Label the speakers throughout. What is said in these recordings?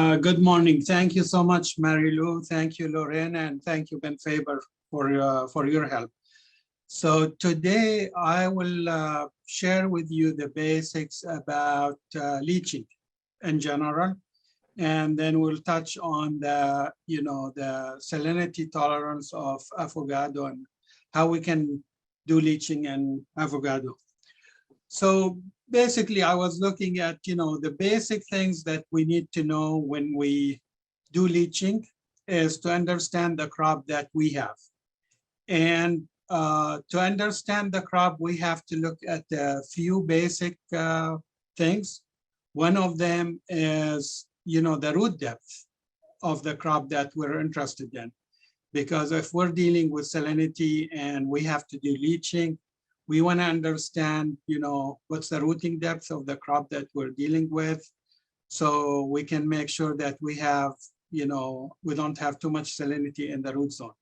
Speaker 1: Good morning. Thank you so much, Mary Lou. Thank you, Lorena, and thank you, Ben Faber, for your help. So today I will share with you the basics about leaching in general, and then we'll touch on the the salinity tolerance of avocado and how we can do leaching in avocado. So basically, I was looking at the basic things that we need to know when we do leaching is to understand the crop that we have. And to understand the crop, we have to look at a few basic things. One of them is, the root depth of the crop that we're interested in. Because if we're dealing with salinity and we have to do leaching, we want to understand, what's the rooting depth of the crop that we're dealing with. So we can make sure that we have, we don't have too much salinity in the root zone.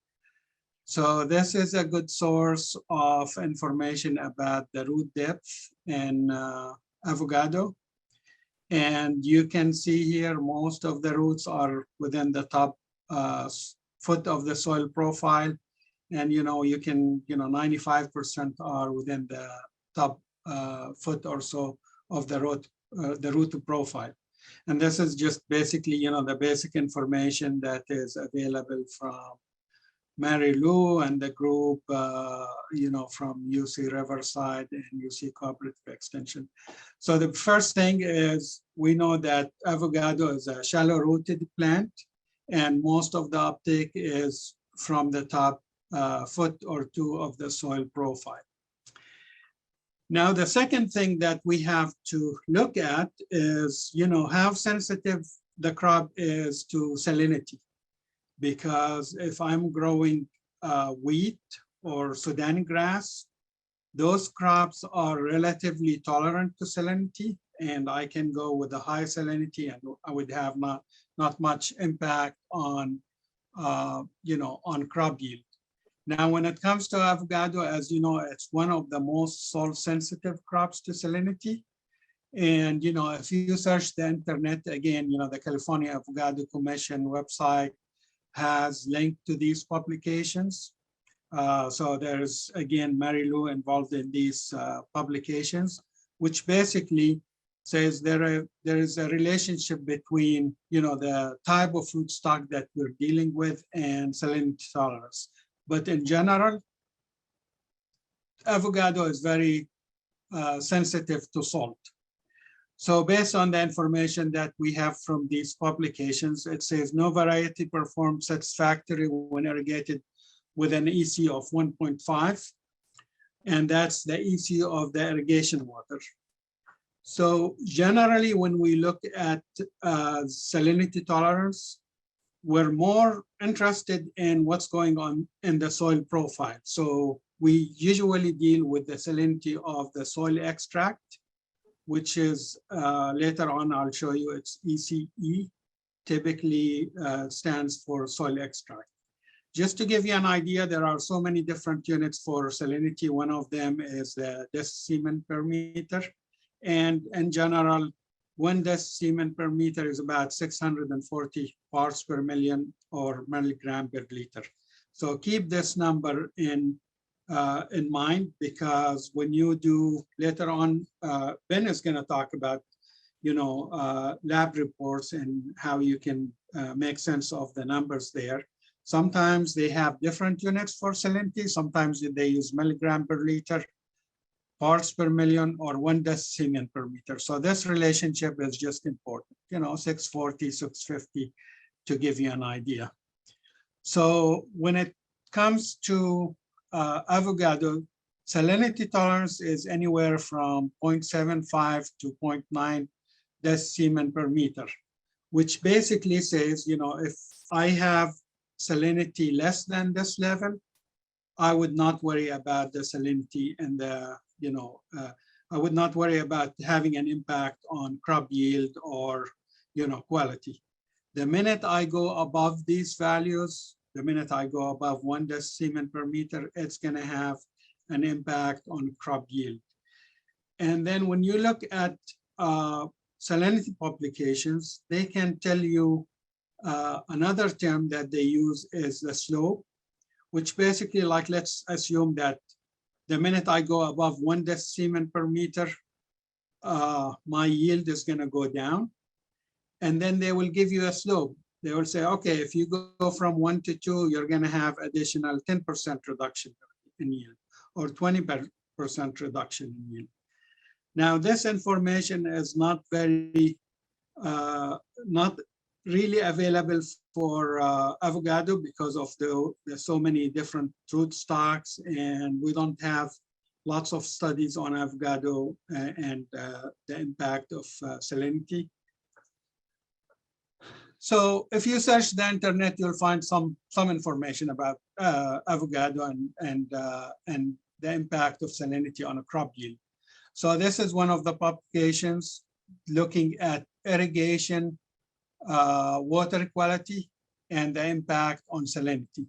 Speaker 1: So this is a good source of information about the root depth in avocado. And you can see here, most of the roots are within the top foot of the soil profile. And, you can, 95% are within the top foot or so of the root profile. And this is just basically, the basic information that is available from Mary Lou and the group, from UC Riverside and UC Cooperative Extension. So the first thing is we know that avocado is a shallow rooted plant, and most of the uptake is from the top foot or two of the soil profile. Now, the second thing that we have to look at is, how sensitive the crop is to salinity. Because if I'm growing wheat or Sudan grass, those crops are relatively tolerant to salinity, and I can go with a high salinity and I would have not much impact on, on crop yield. Now, when it comes to avocado, as you know, it's one of the most salt sensitive crops to salinity. And, if you search the internet, again, the California Avocado Commission website has linked to these publications. So there's, again, Mary Lou involved in these publications, which basically says there is a relationship between, the type of food stock that we're dealing with and salinity tolerance. But in general, avocado is very sensitive to salt. So based on the information that we have from these publications, it says no variety performed satisfactorily when irrigated with an EC of 1.5. And that's the EC of the irrigation water. So generally, when we look at salinity tolerance, we're more interested in what's going on in the soil profile. So we usually deal with the salinity of the soil extract, which is later on, I'll show you, it's ECE, typically stands for soil extract. Just to give you an idea, there are so many different units for salinity. One of them is the decimen per meter. And in general, 1 decimen per meter is about 640 parts per million or milligram per liter. So keep this number in mind, because when you do later on, Ben is going to talk about, lab reports and how you can make sense of the numbers there. Sometimes they have different units for salinity. Sometimes they use milligram per liter, parts per million, or 1 decimen per meter. So this relationship is just important, 640, 650, to give you an idea. So when it comes to avocado, salinity tolerance is anywhere from 0.75 to 0.9 decimen per meter, which basically says, if I have salinity less than this level, I would not worry about the salinity and the, I would not worry about having an impact on crop yield or, quality. The minute I go above these values, the minute I go above 1 decimen per meter, it's going to have an impact on crop yield. And then when you look at salinity publications, they can tell you another term that they use is the slope, which basically, like, let's assume that the minute I go above 1 decimen per meter, my yield is going to go down. And then they will give you a slope. They will say, okay, if you go from 1 to 2, you're going to have additional 10% reduction in yield, or 20% reduction in yield. Now, this information is not really available for avocado because of there's so many different root stocks, and we don't have lots of studies on avocado and the impact of salinity. So if you search the internet, you'll find some information about avocado and the impact of salinity on a crop yield. So this is one of the publications looking at irrigation, water quality, and the impact on salinity.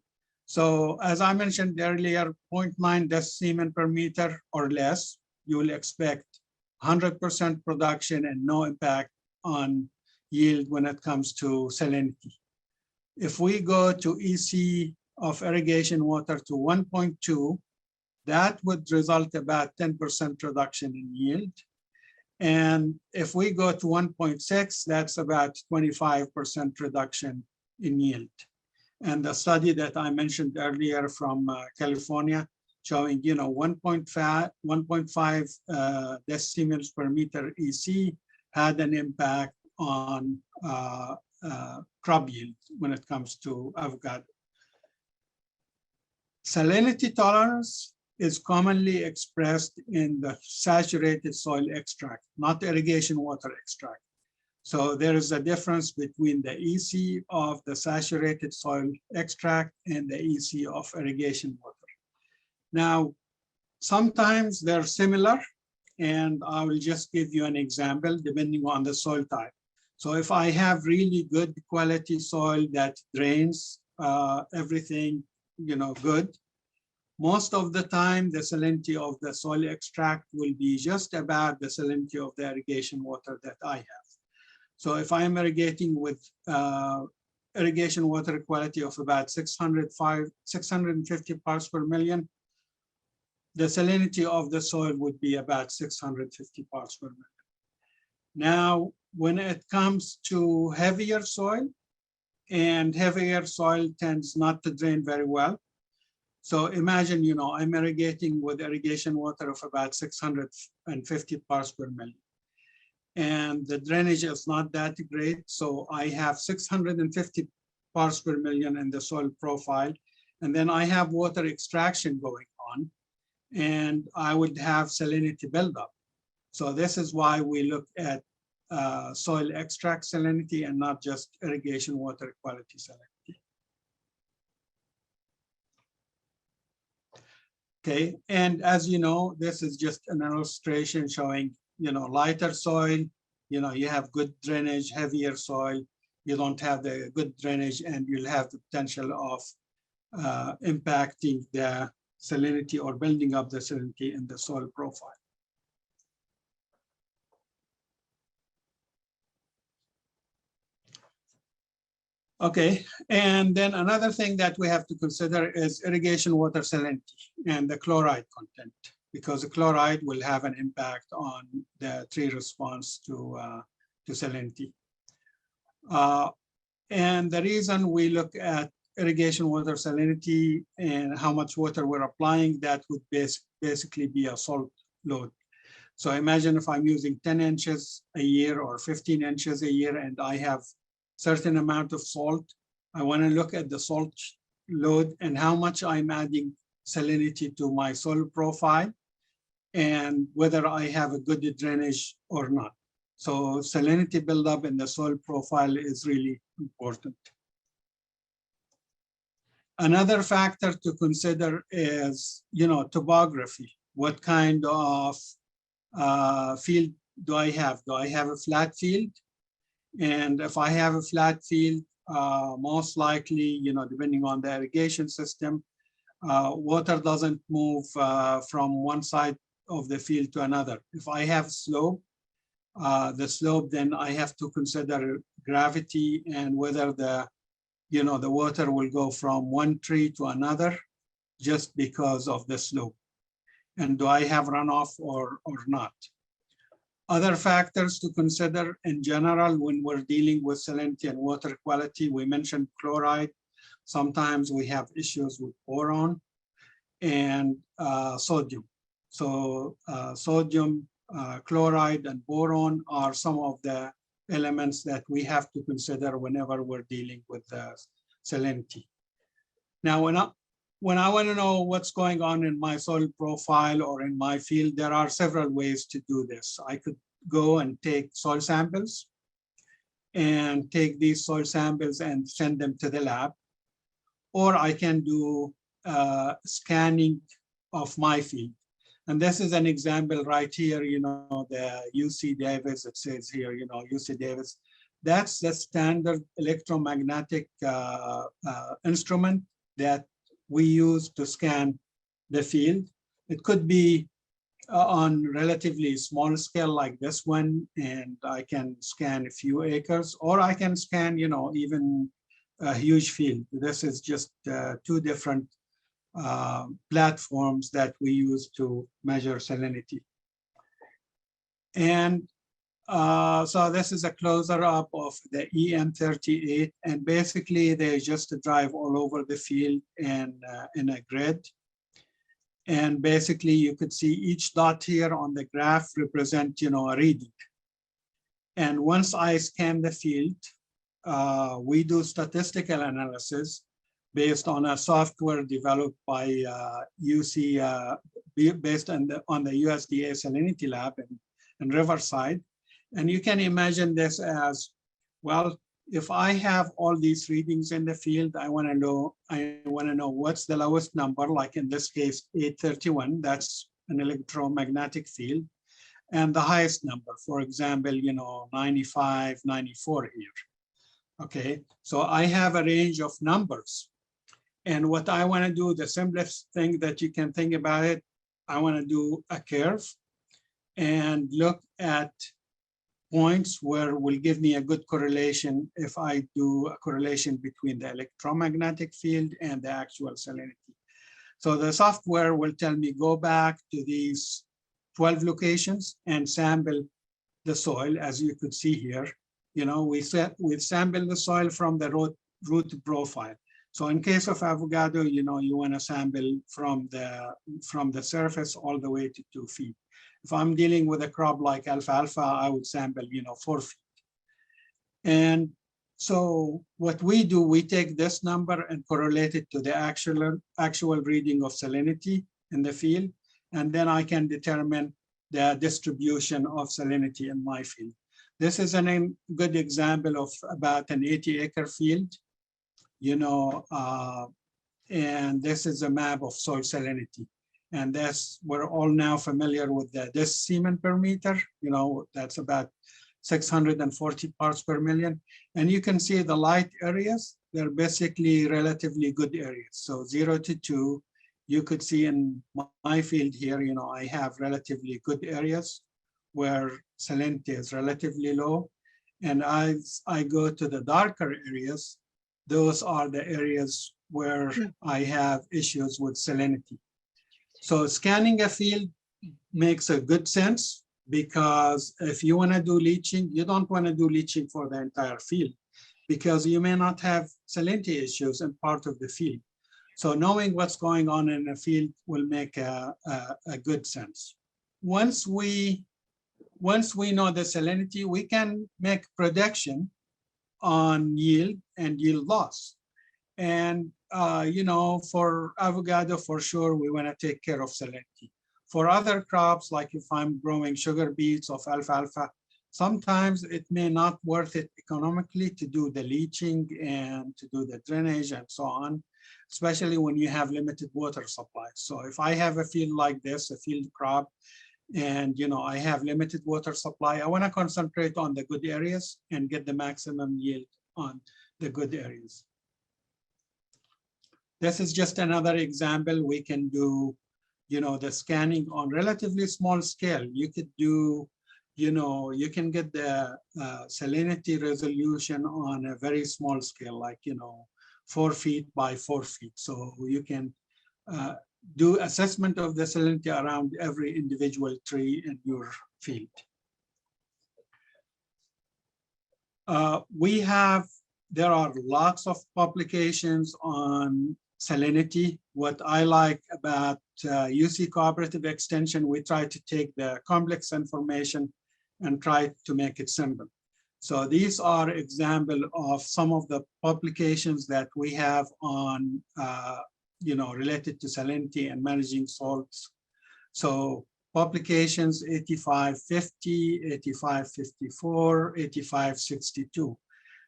Speaker 1: So as I mentioned earlier, 0.9 decimen per meter or less, you will expect 100% production and no impact on yield when it comes to salinity. If we go to EC of irrigation water to 1.2, that would result about 10% reduction in yield. And if we go to 1.6, that's about 25% reduction in yield. And the study that I mentioned earlier from California showing, 1.5 decimals per meter EC had an impact on crop yield when it comes to avocado. Salinity tolerance is commonly expressed in the saturated soil extract, not irrigation water extract. So there is a difference between the EC of the saturated soil extract and the EC of irrigation water. Now, sometimes they're similar, and I will just give you an example depending on the soil type. So if I have really good quality soil that drains everything, good, most of the time the salinity of the soil extract will be just about the salinity of the irrigation water that I have. So if I am irrigating with irrigation water quality of about 650 parts per million, the salinity of the soil would be about 650 parts per million. Now, when it comes to heavier soil, and heavier soil tends not to drain very well. So imagine, I'm irrigating with irrigation water of about 650 parts per million. And the drainage is not that great. So I have 650 parts per million in the soil profile. And then I have water extraction going on, and I would have salinity buildup. So this is why we look at soil extract salinity and not just irrigation water quality salinity. Okay, and as you know, this is just an illustration showing, lighter soil, you have good drainage. Heavier soil, you don't have the good drainage, and you'll have the potential of impacting the salinity or building up the salinity in the soil profile. Okay, and then another thing that we have to consider is irrigation water salinity and the chloride content, because the chloride will have an impact on the tree response to salinity. And the reason we look at irrigation water salinity and how much water we're applying, that would basically be a salt load. So imagine if I'm using 10 inches a year or 15 inches a year, and I have certain amount of salt. I want to look at the salt load and how much I'm adding salinity to my soil profile, and whether I have a good drainage or not. So salinity buildup in the soil profile is really important. Another factor to consider is, topography. What kind of field do I have? Do I have a flat field? And if I have a flat field, most likely, depending on the irrigation system, water doesn't move from one side of the field to another. If I have slope, the slope, then I have to consider gravity and whether the water will go from one tree to another just because of the slope. And do I have runoff or not? Other factors to consider in general when we're dealing with salinity and water quality, we mentioned chloride. Sometimes we have issues with boron and sodium. So sodium, chloride, and boron are some of the elements that we have to consider whenever we're dealing with salinity. Now, when I want to know what's going on in my soil profile or in my field, there are several ways to do this. I could go and take soil samples and take these soil samples and send them to the lab, or I can do scanning of my field. And this is an example right here, the UC Davis, it says here, UC Davis. That's the standard electromagnetic instrument that we use to scan the field. It could be on relatively small scale like this one, and I can scan a few acres, or I can scan, even a huge field. This is just two different platforms that we use to measure salinity. And so this is a closer up of the EM38, and basically they just drive all over the field and in a grid. And basically you could see each dot here on the graph represent, a reading. And once I scan the field, we do statistical analysis based on a software developed by UC, based on the USDA Salinity Lab in Riverside. And you can imagine this as, well, if I have all these readings in the field, I want to know what's the lowest number, like in this case, 831, that's an electromagnetic field, and the highest number, for example, 95, 94 here. Okay, so I have a range of numbers. And what I want to do, the simplest thing that you can think about it, I want to do a curve and look at points where will give me a good correlation if I do a correlation between the electromagnetic field and the actual salinity. So the software will tell me, go back to these 12 locations and sample the soil, as you could see here. We sample the soil from the root profile. So in case of avocado, you want to sample from the surface all the way to 2 feet. If I'm dealing with a crop like alfalfa, I would sample, 4 feet. And so what we do, we take this number and correlate it to the actual reading of salinity in the field. And then I can determine the distribution of salinity in my field. This is a good example of about an 80-acre field, and this is a map of soil salinity. And we're all now familiar with this Siemens per meter, that's about 640 parts per million. And you can see the light areas, they're basically relatively good areas. So 0 to 2, you could see in my field here, I have relatively good areas where salinity is relatively low. And as I go to the darker areas, those are the areas where I have issues with salinity. So scanning a field makes a good sense, because if you want to do leaching, you don't want to do leaching for the entire field, because you may not have salinity issues in part of the field. So knowing what's going on in a field will make a good sense. Once we know the salinity, we can make prediction on yield and yield loss. And for avocado, for sure, we want to take care of salinity. For other crops, like if I'm growing sugar beets or alfalfa, sometimes it may not worth it economically to do the leaching and to do the drainage and so on, especially when you have limited water supply. So if I have a field like this, a field crop, and I have limited water supply, I want to concentrate on the good areas and get the maximum yield on the good areas. This is just another example. We can do, the scanning on relatively small scale. You could do you can get the salinity resolution on a very small scale, like, 4 feet by 4 feet. So you can do assessment of the salinity around every individual tree in your field. There are lots of publications on salinity. What I like about UC Cooperative Extension, we try to take the complex information and try to make it simple. So these are examples of some of the publications that we have on, related to salinity and managing salts. So publications 8550, 8554, 8562.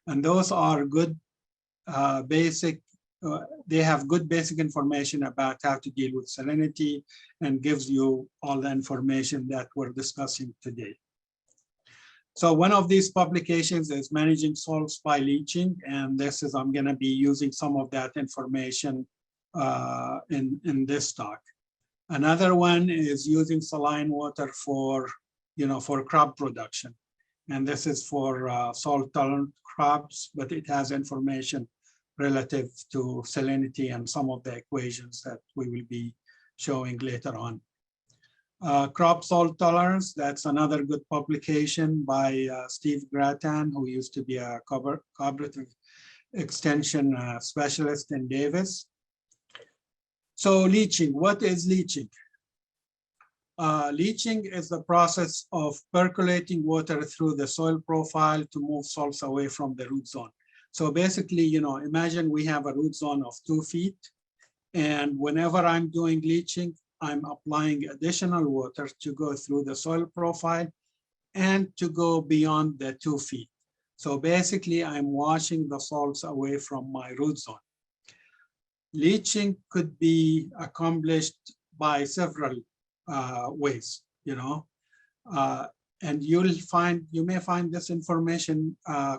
Speaker 1: And those are good basic, they have good basic information about how to deal with salinity and gives you all the information that we're discussing today. So one of these publications is Managing Salts by Leaching, and this is, I'm going to be using some of that information in this talk. Another one is using saline water for, for crop production. And this is for salt-tolerant crops, but it has information relative to salinity and some of the equations that we will be showing later on. Crop salt tolerance, that's another good publication by Steve Grattan, who used to be a cooperative extension specialist in Davis. So leaching, what is leaching? Leaching is the process of percolating water through the soil profile to move salts away from the root zone. So basically, imagine we have a root zone of 2 feet, and whenever I'm doing leaching, I'm applying additional water to go through the soil profile and to go beyond the 2 feet. So basically, I'm washing the salts away from my root zone. Leaching could be accomplished by several ways, and you may find this information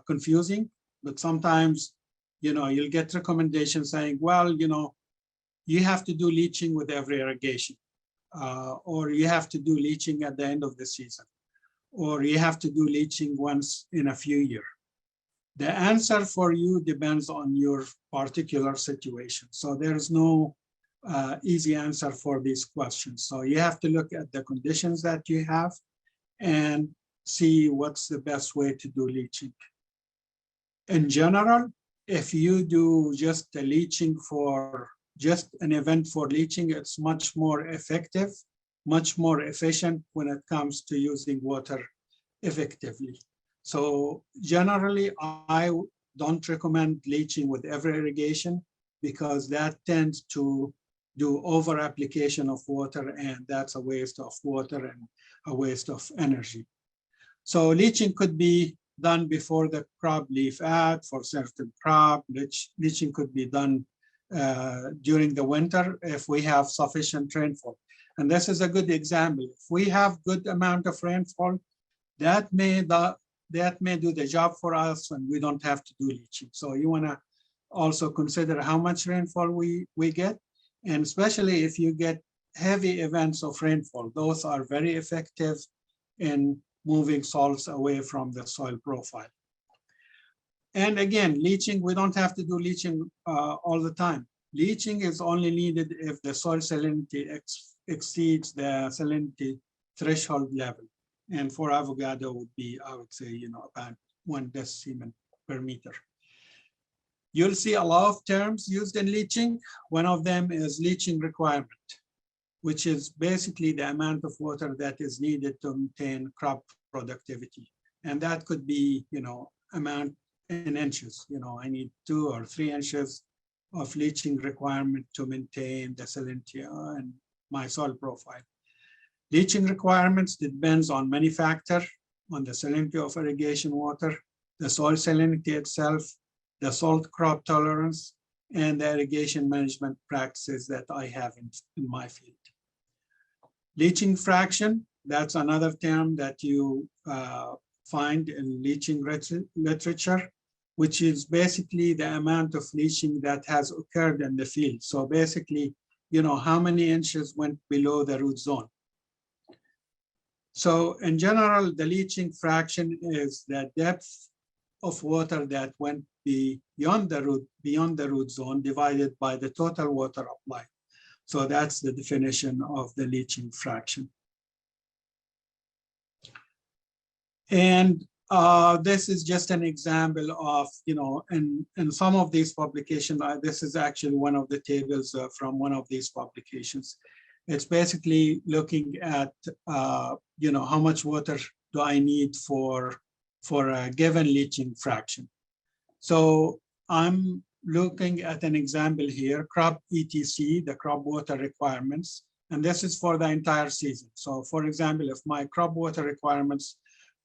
Speaker 1: confusing, but sometimes, you'll get recommendations saying, well, you have to do leaching with every irrigation, or you have to do leaching at the end of the season, or you have to do leaching once in a few years. The answer for you depends on your particular situation. So there's no easy answer for these questions. So you have to look at the conditions that you have and see what's the best way to do leaching. In general, if you do just a leaching for just an event for leaching, it's much more effective, much more efficient when it comes to using water effectively. So generally, I don't recommend leaching with every irrigation because that tends to do over application of water, and that's a waste of water and a waste of energy. So leaching could be done before the crop leaf out for certain crop. Leaching could be done during the winter if we have sufficient rainfall. And this is a good example. If we have good amount of rainfall, that may do the job for us and we don't have to do leaching. So you want to also consider how much rainfall we get. And especially if you get heavy events of rainfall, those are very effective in moving salts away from the soil profile. And again, leaching, we don't have to do leaching all the time. Leaching is only needed if the soil salinity exceeds the salinity threshold level. And for avocado would be, I would say, about 1 decimeter per meter. You'll see a lot of terms used in leaching. One of them is leaching requirement, which is basically the amount of water that is needed to maintain crop productivity. And that could be, amount in inches. I need 2 or 3 inches of leaching requirement to maintain the salinity and my soil profile. Leaching requirements depends on many factors, on the salinity of irrigation water, the soil salinity itself, the salt crop tolerance, and the irrigation management practices that I have in my field. Leaching fraction, that's another term that you find in leaching literature, which is basically the amount of leaching that has occurred in the field. So basically, how many inches went below the root zone. So in general, the leaching fraction is the depth of water that went beyond the root zone divided by the total water applied. So that's the definition of the leaching fraction. And this is just an example of, in some of these publications, this is actually one of the tables from one of these publications. It's basically looking at, how much water do I need for a given leaching fraction. So I'm looking at an example here, crop ETC, the crop water requirements, and this is for the entire season. So for example, if my crop water requirements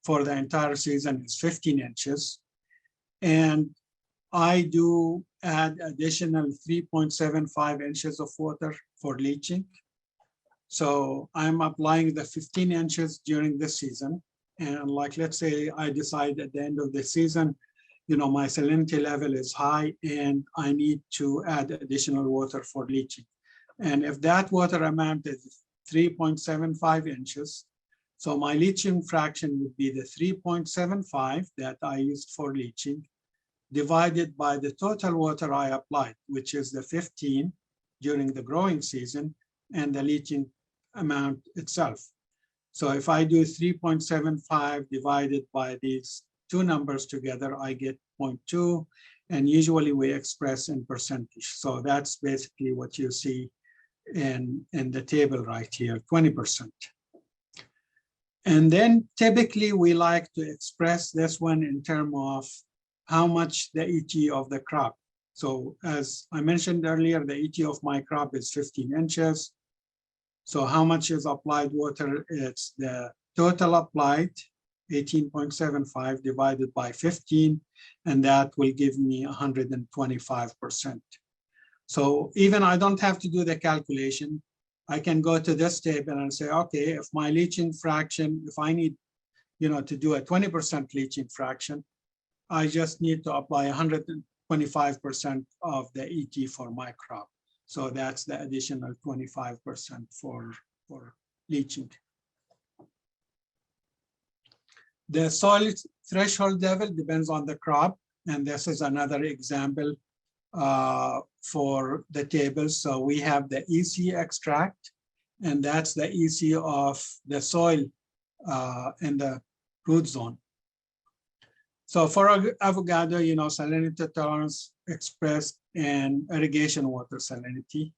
Speaker 1: for the entire season is 15 inches, and I do add additional 3.75 inches of water for leaching. So I'm applying the 15 inches during the season. And like, let's say I decide at the end of the season, my salinity level is high and I need to add additional water for leaching. And if that water amount is 3.75 inches, so my leaching fraction would be the 3.75 that I used for leaching divided by the total water I applied, which is the 15 during the growing season and the leaching amount itself. So if I do 3.75 divided by these two numbers together, I get 0.2, and usually we express in percentage. So that's basically what you see in the table right here, 20%. And then typically we like to express this one in terms of how much the ET of the crop. So as I mentioned earlier, the ET of my crop is 15 inches. So how much is applied water? It's the total applied, 18.75 divided by 15, and that will give me 125%. So even I don't have to do the calculation. I can go to this table and say, okay, if my leaching fraction, if I need, to do a 20% leaching fraction, I just need to apply 125% of the ET for my crop. So that's the additional 25% for leaching. The soil threshold level depends on the crop, and this is another example for the table. So we have the EC extract, and that's the EC of the soil in the root zone. So for avocado, salinity tolerance expressed in irrigation water salinity.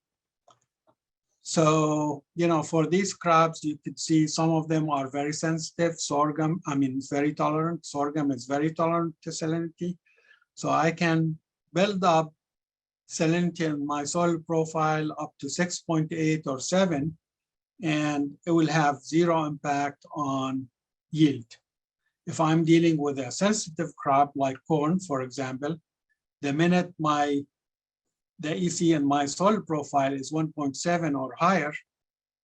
Speaker 1: So, for these crops, you could see some of them are very sensitive. Sorghum, it's very tolerant. Sorghum is very tolerant to salinity. So I can build up salinity in my soil profile up to 6.8 or 7, and it will have zero impact on yield. If I'm dealing with a sensitive crop like corn, for example, the minute the EC in my soil profile is 1.7 or higher,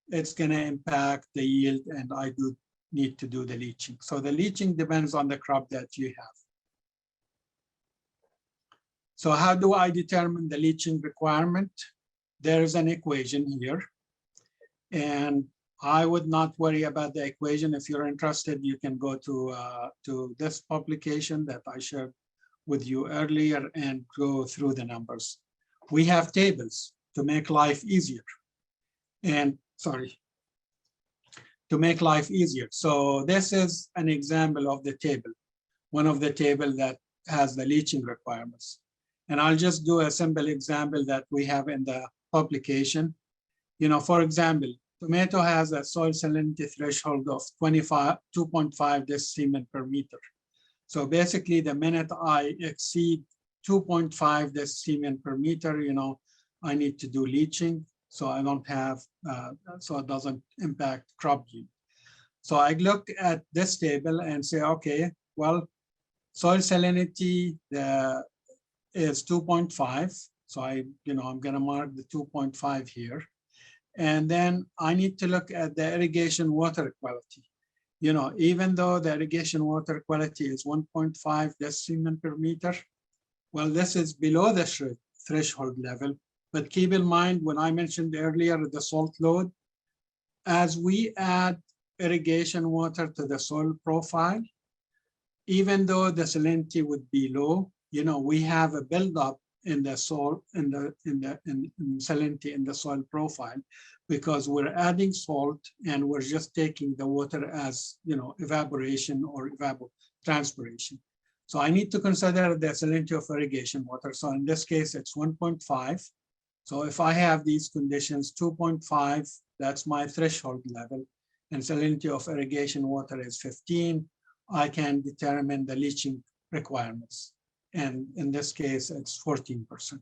Speaker 1: it's going to impact the yield, and I do need to do the leaching. So the leaching depends on the crop that you have. So how do I determine the leaching requirement? There is an equation here, and I would not worry about the equation. If you're interested, you can go to this publication that I shared with you earlier and go through the numbers. We have tables to make life easier. To make life easier. So this is an example of the table, one of the table that has the leaching requirements. And I'll just do a simple example that we have in the publication. For example, tomato has a soil salinity threshold of 2.5 decisiemens per meter. So basically, the minute I exceed 2.5 decisiemens per meter, I need to do leaching, so I don't have, so it doesn't impact crop yield. So I look at this table and say, okay, well, soil salinity is 2.5. So I'm gonna mark the 2.5 here. And then I need to look at the irrigation water quality. Even though the irrigation water quality is 1.5 decisiemens per meter, well, this is below the threshold level. But keep in mind, when I mentioned earlier the salt load, as we add irrigation water to the soil profile, even though the salinity would be low, we have a buildup in the soil, in salinity in the soil profile, because we're adding salt and we're just taking the water as, evaporation or evapotranspiration. So I need to consider the salinity of irrigation water. So in this case, it's 1.5. So if I have these conditions, 2.5, that's my threshold level, and salinity of irrigation water is 15, I can determine the leaching requirements. And in this case, it's 14%.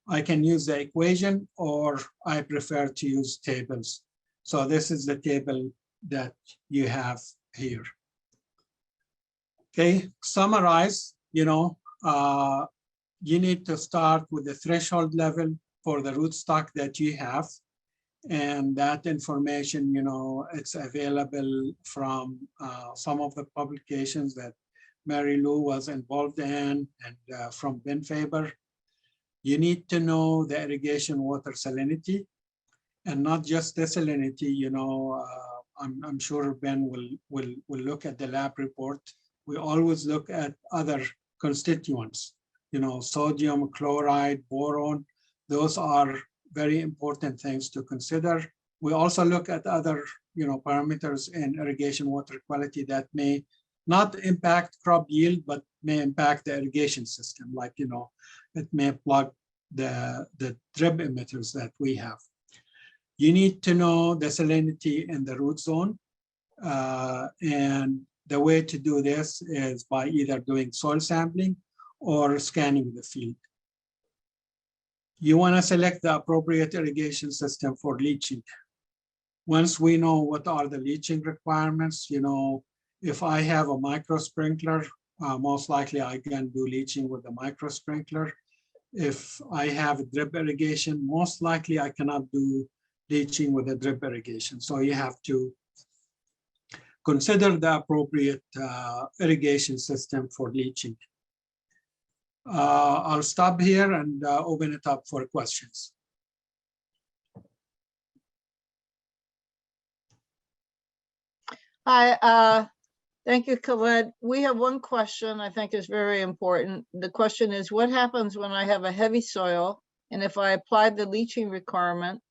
Speaker 1: I can use the equation, or I prefer to use tables. So this is the table that you have here. Okay, summarize, you need to start with the threshold level for the rootstock that you have. And that information, it's available from some of the publications that Mary Lou was involved in, and from Ben Faber. You need to know the irrigation water salinity, and not just the salinity. I'm sure Ben will look at the lab report. We always look at other constituents, sodium, chloride, boron. Those are very important things to consider. We also look at other, parameters in irrigation water quality that may not impact crop yield, but may impact the irrigation system. Like, it may plug the drip emitters that we have. You need to know the salinity in the root zone. And the way to do this is by either doing soil sampling or scanning the field. You want to select the appropriate irrigation system for leaching. Once we know what are the leaching requirements, if I have a micro sprinkler, most likely I can do leaching with a micro sprinkler. If I have a drip irrigation, most likely I cannot do leaching with a drip irrigation. So you have to consider the appropriate irrigation system for leaching. I'll stop here and open it up for questions.
Speaker 2: Hi, thank you, Khaled. We have one question I think is very important. The question is, what happens when I have a heavy soil, and if I apply the leaching requirement,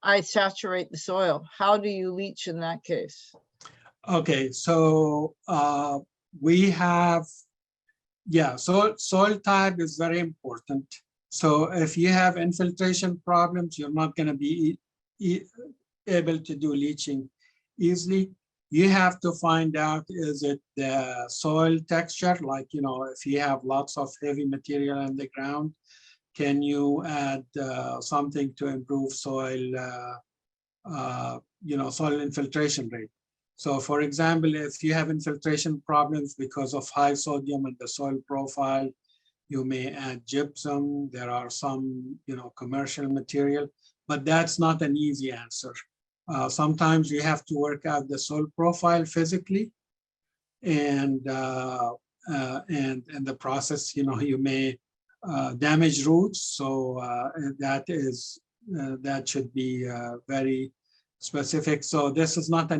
Speaker 2: I saturate the soil? How do you leach in that case?
Speaker 1: Okay, so we have, so soil type is very important. So if you have infiltration problems, you're not going to be able to do leaching easily. You have to find out, is it the soil texture? Like, if you have lots of heavy material in the ground, can you add something to improve soil, soil infiltration rate? So for example, if you have infiltration problems because of high sodium in the soil profile, you may add gypsum. There are some, commercial material, but that's not an easy answer. Sometimes you have to work out the soil profile physically, and in the process, you may damage roots. So that should be very specific. So this is not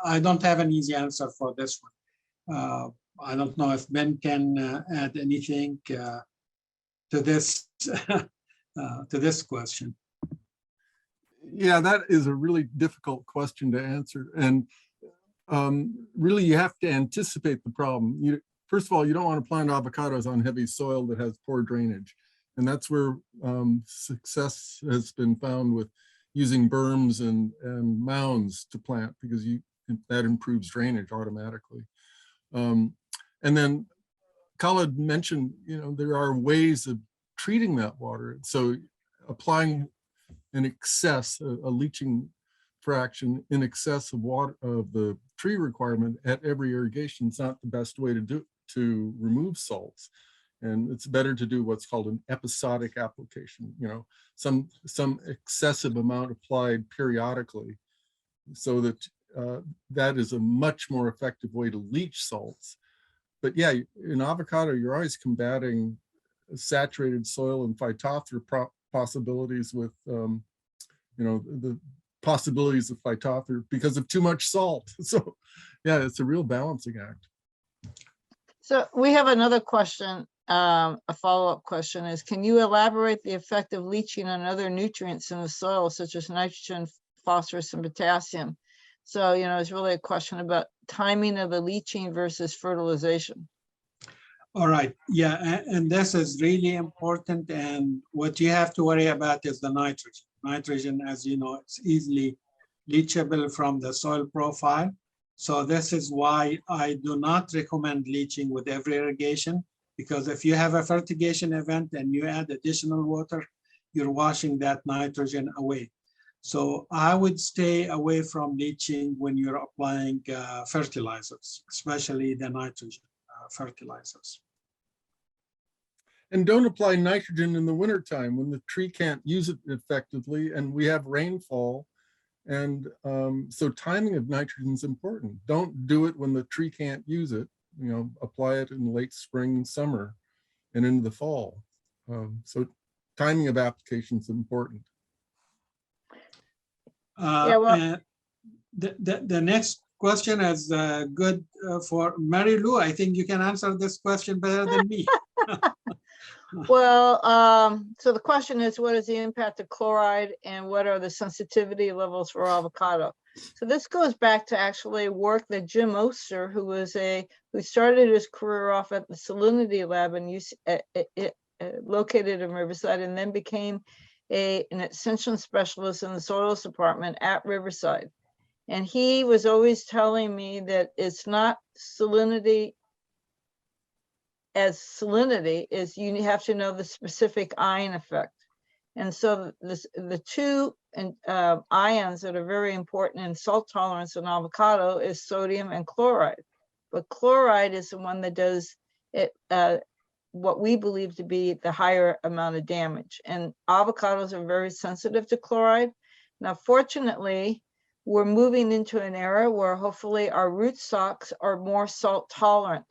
Speaker 1: I don't have an easy answer for this one. I don't know if Ben can add anything to this question.
Speaker 3: Yeah, that is a really difficult question to answer. And really, you have to anticipate the problem. First of all, you don't want to plant avocados on heavy soil that has poor drainage. And that's where success has been found with using berms and mounds to plant, because that improves drainage automatically. And then Khaled mentioned, there are ways of treating that water. So applying in excess, a leaching fraction in excess of water of the tree requirement at every irrigation is not the best way to remove salts. And it's better to do what's called an episodic application, some excessive amount applied periodically, so that that is a much more effective way to leach salts. But yeah, in avocado, you're always combating saturated soil and phytophthora possibilities with, the possibilities of phytophthora because of too much salt. So yeah, it's a real balancing act.
Speaker 2: So we have another question, a follow-up question is, can you elaborate the effect of leaching on other nutrients in the soil, such as nitrogen, phosphorus, and potassium? So, it's really a question about timing of the leaching versus fertilization.
Speaker 1: All right, yeah, and this is really important. And what you have to worry about is the nitrogen. Nitrogen, as you know, it's easily leachable from the soil profile. So this is why I do not recommend leaching with every irrigation, because if you have a fertigation event and you add additional water, you're washing that nitrogen away. So I would stay away from leaching when you're applying fertilizers, especially the nitrogen fertilizers.
Speaker 3: And don't apply nitrogen in the wintertime when the tree can't use it effectively and we have rainfall. And so timing of nitrogen is important. Don't do it when the tree can't use it. Apply it in late spring, summer, and into the fall. So timing of application is important.
Speaker 2: Yeah, well,
Speaker 1: the next question is good for Mary Lou. I think you can answer this question better than me.
Speaker 2: well, so the question is, what is the impact of chloride and what are the sensitivity levels for avocado? So this goes back to actually work that Jim Oster, who started his career off at the salinity lab and located in Riverside, and then became an extension specialist in the soils department at Riverside. And he was always telling me that it's not salinity as salinity is, you have to know the specific ion effect. And so the two ions that are very important in salt tolerance in avocado is sodium and chloride. But chloride is the one that does it, what we believe to be the higher amount of damage. And avocados are very sensitive to chloride. Now, fortunately, we're moving into an era where hopefully our rootstocks are more salt tolerant.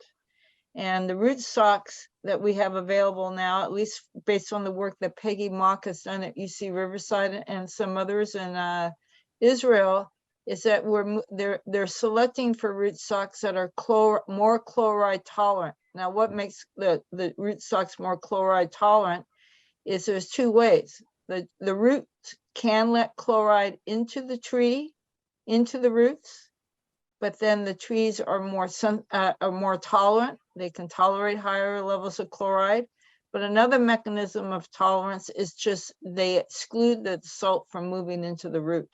Speaker 2: And the rootstocks that we have available now, at least based on the work that Peggy Mock has done at UC Riverside and some others in Israel, is that they're selecting for rootstocks that are more chloride tolerant. Now, what makes the rootstocks more chloride tolerant is there's two ways. The root can let chloride into the tree, into the roots, but then the trees are more tolerant. They can tolerate higher levels of chloride. But another mechanism of tolerance is just they exclude the salt from moving into the root.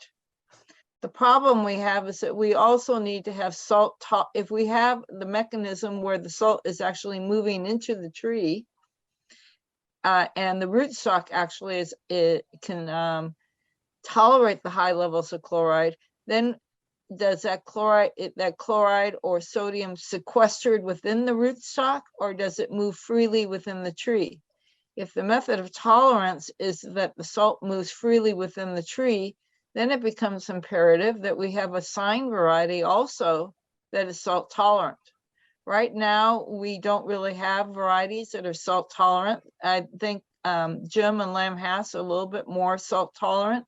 Speaker 2: The problem we have is that we also need to have salt. If we have the mechanism where the salt is actually moving into the tree, and the rootstock actually can tolerate the high levels of chloride, then does that chloride or sodium sequestered within the rootstock, or does it move freely within the tree? If the method of tolerance is that the salt moves freely within the tree, then it becomes imperative that we have a sign variety also that is salt tolerant. Right now, we don't really have varieties that are salt tolerant. I think Jim and Lamb Hass are a little bit more salt tolerant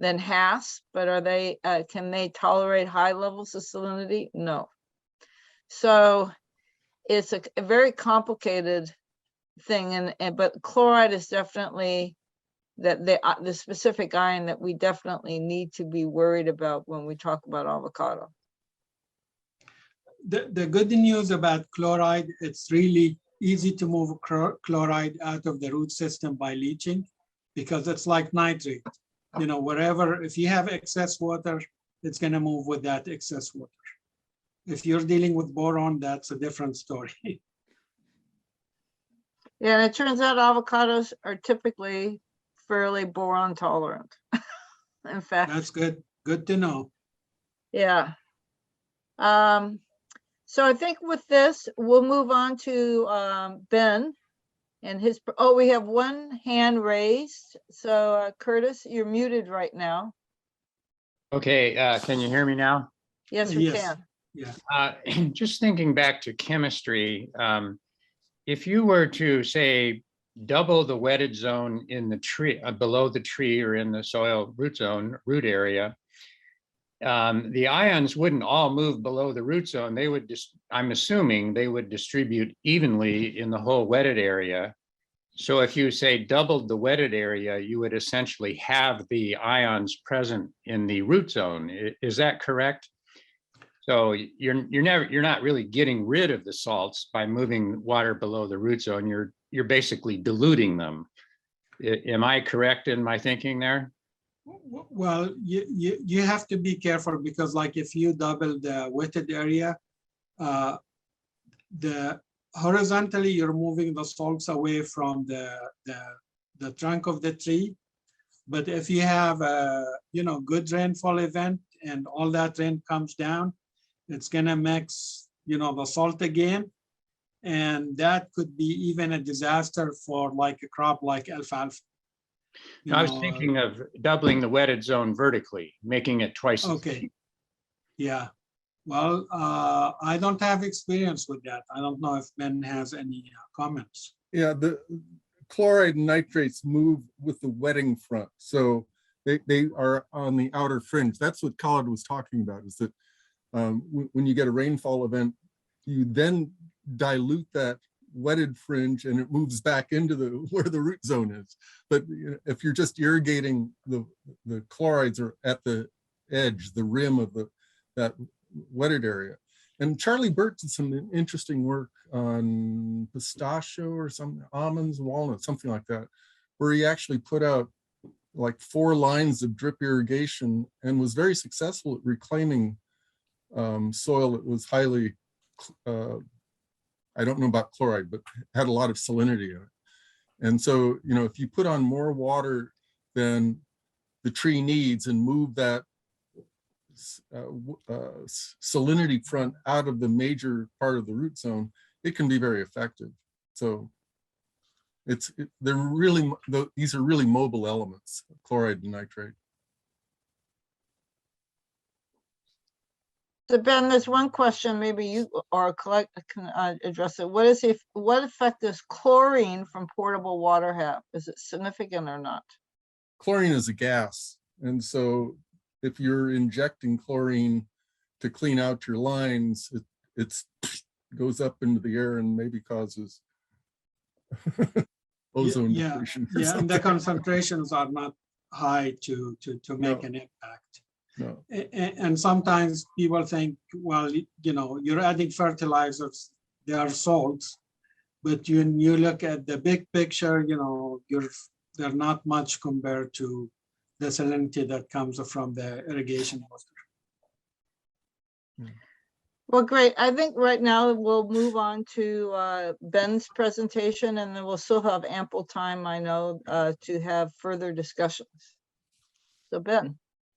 Speaker 2: than Hass, but are they? Can they tolerate high levels of salinity? No. So it's a very complicated thing, but chloride is definitely the specific ion that we definitely need to be worried about when we talk about avocado.
Speaker 1: The good news about chloride, it's really easy to move chloride out of the root system by leaching, because it's like nitrate. Wherever, if you have excess water, it's going to move with that excess water. If you're dealing with boron, that's a different story.
Speaker 2: Yeah, and it turns out avocados are typically fairly boron tolerant. In fact,
Speaker 1: that's good. Good to know.
Speaker 2: Yeah. So I think with this, we'll move on to Ben and his. Oh, we have one hand raised. So Curtis, you're muted right now.
Speaker 4: Okay, can you hear me now?
Speaker 2: Yes, we
Speaker 1: Yes.
Speaker 2: can.
Speaker 1: Yeah.
Speaker 4: Just thinking back to chemistry, if you were to say double the wetted zone in the tree, below the tree or in the soil root area, the ions wouldn't all move below the root zone. They would just, I'm assuming they would distribute evenly in the whole wetted area. So if you say doubled the wetted area, you would essentially have the ions present in the root zone. Is that correct? So you're not really getting rid of the salts by moving water below the root zone. You're basically diluting them. Am I correct in my thinking there?
Speaker 1: Well, you have to be careful, because like if you double the wetted area, the horizontally you're moving the salts away from the trunk of the tree. But if you have a good rainfall event and all that rain comes down, it's gonna mix the salt again, and that could be even a disaster for like a crop like alfalfa.
Speaker 4: I was thinking of doubling the wetted zone vertically, making it twice as
Speaker 1: Okay.
Speaker 4: deep.
Speaker 1: Yeah. Well, I don't have experience with that. I don't know if Ben has any comments.
Speaker 3: Yeah, the chloride and nitrates move with the wetting front. So they are on the outer fringe. That's what Khaled was talking about, is that when you get a rainfall event, you then dilute that wetted fringe and it moves back into where the root zone is. But if you're just irrigating, the chlorides are at the edge, the rim of that wetted area. And Charlie Burt did some interesting work on pistachio or some almonds, walnuts, something like that, where he actually put out like 4 lines of drip irrigation and was very successful at reclaiming soil that was highly, I don't know about chloride, but had a lot of salinity in it. And so, if you put on more water than the tree needs and move that salinity front out of the major part of the root zone, it can be very effective. So these are really mobile elements, chloride and nitrate.
Speaker 2: So Ben, there's one question, maybe you or can address it. What effect does chlorine from portable water have? Is it significant or not?
Speaker 3: Chlorine is a gas. And so if you're injecting chlorine to clean out your lines, it goes up into the air and maybe causes ozone depletion.
Speaker 1: Yeah, and the concentrations are not high to make an impact.
Speaker 3: No.
Speaker 1: And sometimes people think, well, you're adding fertilizers, they are salts, but when you look at the big picture, they're not much compared to the salinity that comes from the irrigation water.
Speaker 2: Well, great. I think right now we'll move on to Ben's presentation, and then we'll still have ample time, I know, to have further discussions. So Ben.